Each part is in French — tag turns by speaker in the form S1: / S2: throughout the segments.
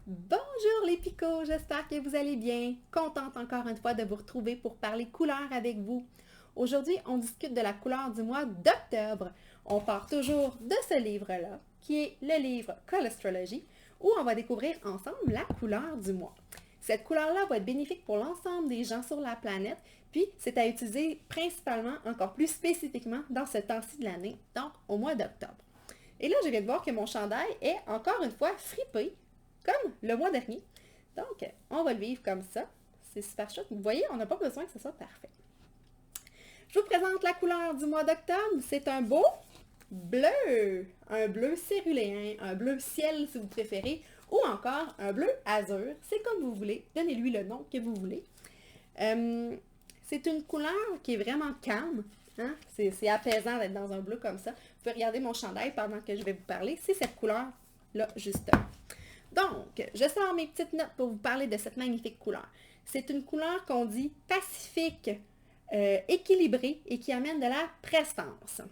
S1: Bonjour les picots, j'espère que vous allez bien. Contente encore une fois de vous retrouver pour parler couleurs avec vous. Aujourd'hui, on discute de la couleur du mois d'octobre. On part toujours de ce livre-là, qui est le livre Colostrology, où on va découvrir ensemble la couleur du mois. Cette couleur-là va être bénéfique pour l'ensemble des gens sur la planète, puis c'est à utiliser principalement, encore plus spécifiquement, dans ce temps-ci de l'année, donc au mois d'octobre. Et là, je viens de voir que mon chandail est encore une fois fripé, comme le mois dernier. Donc, on va le vivre comme ça. C'est super chouette. Vous voyez, on n'a pas besoin que ce soit parfait. Je vous présente la couleur du mois d'octobre. C'est un beau bleu. Un bleu céruléen, un bleu ciel si vous préférez, ou encore un bleu azur. C'est comme vous voulez. Donnez-lui le nom que vous voulez. C'est une couleur qui est vraiment calme. Hein? C'est apaisant d'être dans un bleu comme ça. Vous pouvez regarder mon chandail pendant que je vais vous parler. C'est cette couleur-là, justement. Donc, je sors mes petites notes pour vous parler de cette magnifique couleur. C'est une couleur qu'on dit pacifique, équilibrée et qui amène de la prestance.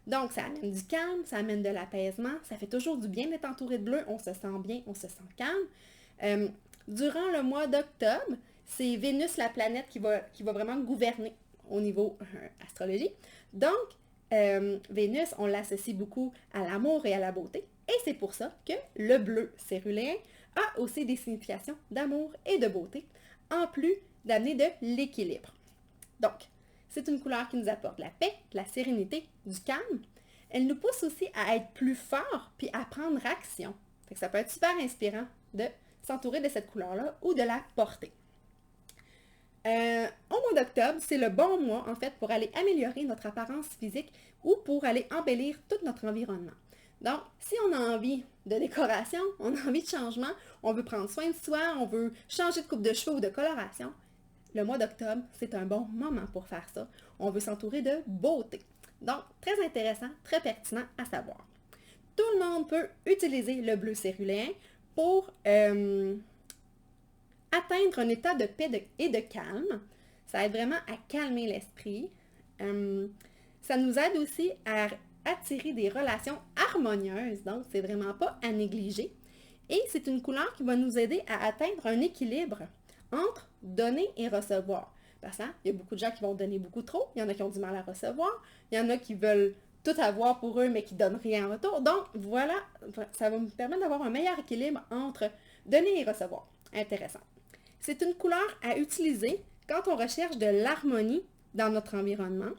S1: Donc, ça amène du calme, ça amène de l'apaisement, ça fait toujours du bien d'être entouré de bleu, on se sent bien, on se sent calme. Durant le mois d'octobre, c'est Vénus, la planète, qui va vraiment gouverner au niveau astrologie. Donc, Vénus, on l'associe beaucoup à l'amour et à la beauté. Et c'est pour ça que le bleu céruléen a aussi des significations d'amour et de beauté, en plus d'amener de l'équilibre. Donc, c'est une couleur qui nous apporte la paix, la sérénité, du calme. Elle nous pousse aussi à être plus fort puis à prendre action. Fait que ça peut être super inspirant de s'entourer de cette couleur-là ou de la porter. Au mois d'octobre, c'est le bon mois, en fait, pour aller améliorer notre apparence physique ou pour aller embellir tout notre environnement. Donc, si on a envie de décoration, on a envie de changement, on veut prendre soin de soi, on veut changer de coupe de cheveux ou de coloration, le mois d'octobre, c'est un bon moment pour faire ça. On veut s'entourer de beauté. Donc, très intéressant, très pertinent à savoir. Tout le monde peut utiliser le bleu céruléen pour atteindre un état de paix et de calme. Ça aide vraiment à calmer l'esprit. Ça nous aide aussi à attirer des relations harmonieuses, donc c'est vraiment pas à négliger. Et c'est une couleur qui va nous aider à atteindre un équilibre entre donner et recevoir. Parce qu'il y a beaucoup de gens qui vont donner beaucoup trop, il y en a qui ont du mal à recevoir, il y en a qui veulent tout avoir pour eux mais qui ne donnent rien en retour. Donc voilà, ça va nous permettre d'avoir un meilleur équilibre entre donner et recevoir. Intéressant. C'est une couleur à utiliser quand on recherche de l'harmonie dans notre environnement.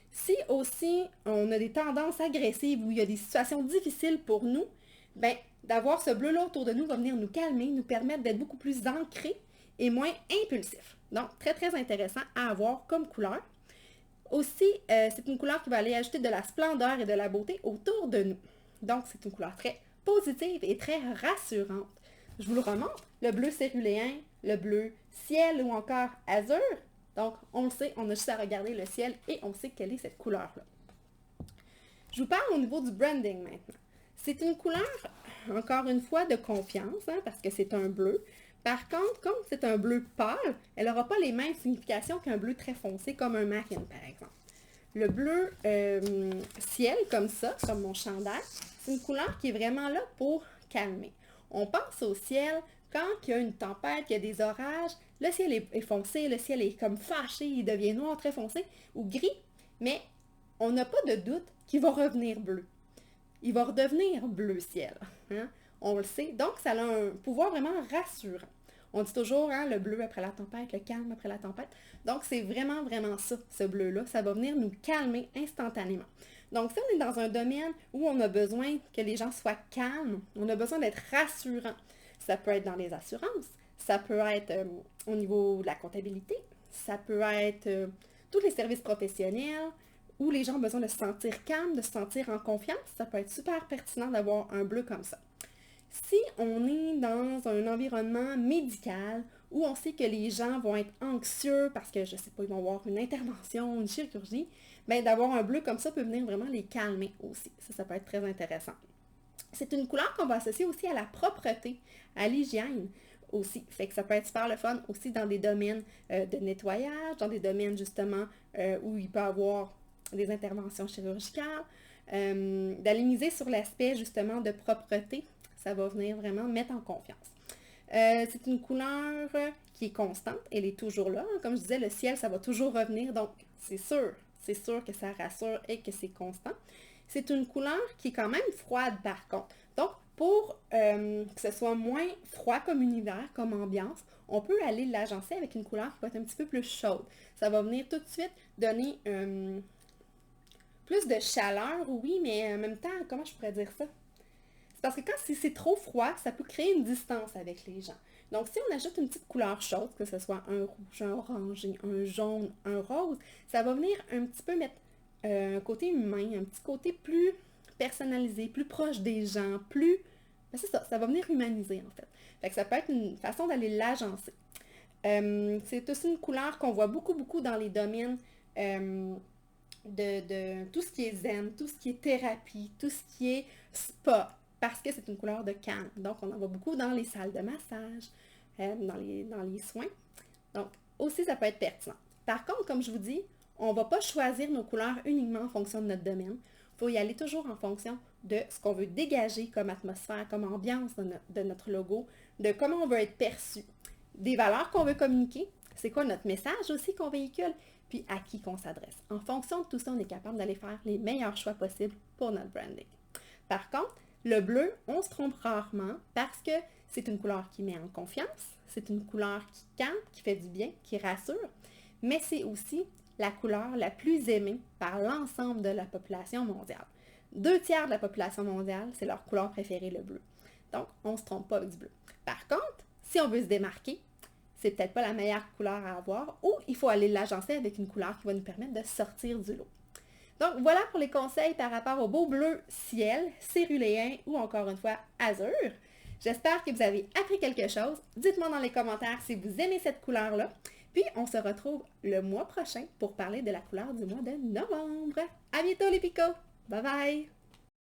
S1: Si aussi on a des tendances agressives ou il y a des situations difficiles pour nous, ben, d'avoir ce bleu-là autour de nous va venir nous calmer, nous permettre d'être beaucoup plus ancrés et moins impulsifs. Donc, très, très intéressant à avoir comme couleur. Aussi, c'est une couleur qui va aller ajouter de la splendeur et de la beauté autour de nous. Donc, c'est une couleur très positive et très rassurante. Je vous le remontre, le bleu céruléen, le bleu ciel ou encore azur. Donc, on le sait, on a juste à regarder le ciel et on sait quelle est cette couleur-là. Je vous parle au niveau du branding maintenant. C'est une couleur, encore une fois, de confiance, hein, parce que c'est un bleu. Par contre, comme c'est un bleu pâle, elle n'aura pas les mêmes significations qu'un bleu très foncé, comme un marine, par exemple. Le bleu ciel, comme ça, comme mon chandail, c'est une couleur qui est vraiment là pour calmer. On pense au ciel quand il y a une tempête, il y a des orages, le ciel est foncé, le ciel est comme fâché, il devient noir très foncé ou gris, mais on n'a pas de doute qu'il va revenir bleu. Il va redevenir bleu ciel. Hein? On le sait. Donc, ça a un pouvoir vraiment rassurant. On dit toujours, hein, le bleu après la tempête, le calme après la tempête. Donc, c'est vraiment, vraiment ça, ce bleu-là. Ça va venir nous calmer instantanément. Donc, si on est dans un domaine où on a besoin que les gens soient calmes, on a besoin d'être rassurant. Ça peut être dans les assurances, ça peut être au niveau de la comptabilité, ça peut être tous les services professionnels, où les gens ont besoin de se sentir calmes, de se sentir en confiance, ça peut être super pertinent d'avoir un bleu comme ça. Si on est dans un environnement médical où on sait que les gens vont être anxieux parce que, je ne sais pas, ils vont avoir une intervention, une chirurgie, bien d'avoir un bleu comme ça peut venir vraiment les calmer aussi. Ça peut être très intéressant. C'est une couleur qu'on va associer aussi à la propreté, à l'hygiène aussi. Fait que ça peut être super le fun aussi dans des domaines de nettoyage, dans des domaines justement où il peut y avoir des interventions chirurgicales, d'aller miser sur l'aspect justement de propreté. Ça va venir vraiment mettre en confiance. C'est une couleur qui est constante, elle est toujours là. Comme je disais, le ciel, ça va toujours revenir, donc c'est sûr que ça rassure et que c'est constant. C'est une couleur qui est quand même froide par contre. Donc, pour que ce soit moins froid comme univers, comme ambiance, on peut aller l'agencer avec une couleur qui va être un petit peu plus chaude. Ça va venir tout de suite donner plus de chaleur, oui, mais en même temps, comment je pourrais dire ça? C'est parce que quand c'est trop froid, ça peut créer une distance avec les gens. Donc, si on ajoute une petite couleur chaude, que ce soit un rouge, un orangé, un jaune, un rose, ça va venir un petit peu mettre un côté humain, un petit côté plus personnalisé, plus proche des gens, plus... Ben, c'est ça, ça va venir humaniser en fait. Fait que ça peut être une façon d'aller l'agencer. C'est aussi une couleur qu'on voit beaucoup dans les domaines de tout ce qui est zen, tout ce qui est thérapie, tout ce qui est spa, parce que c'est une couleur de calme. Donc, on en voit beaucoup dans les salles de massage, dans les soins. Donc, aussi, ça peut être pertinent. Par contre, comme je vous dis, on ne va pas choisir nos couleurs uniquement en fonction de notre domaine. Il faut y aller toujours en fonction de ce qu'on veut dégager comme atmosphère, comme ambiance de notre logo, de comment on veut être perçu, des valeurs qu'on veut communiquer, c'est quoi notre message aussi qu'on véhicule, puis à qui qu'on s'adresse. En fonction de tout ça, on est capable d'aller faire les meilleurs choix possibles pour notre branding. Par contre, le bleu, on se trompe rarement parce que c'est une couleur qui met en confiance, c'est une couleur qui calme, qui fait du bien, qui rassure, mais c'est aussi la couleur la plus aimée par l'ensemble de la population mondiale. 2 tiers de la population mondiale, c'est leur couleur préférée, le bleu. Donc, on ne se trompe pas avec du bleu. Par contre, si on veut se démarquer, c'est peut-être pas la meilleure couleur à avoir ou il faut aller l'agencer avec une couleur qui va nous permettre de sortir du lot. Donc, voilà pour les conseils par rapport au beau bleu ciel, céruléen ou encore une fois azur. J'espère que vous avez appris quelque chose. Dites-moi dans les commentaires si vous aimez cette couleur-là. Puis, on se retrouve le mois prochain pour parler de la couleur du mois de novembre. À bientôt les picots! Bye bye!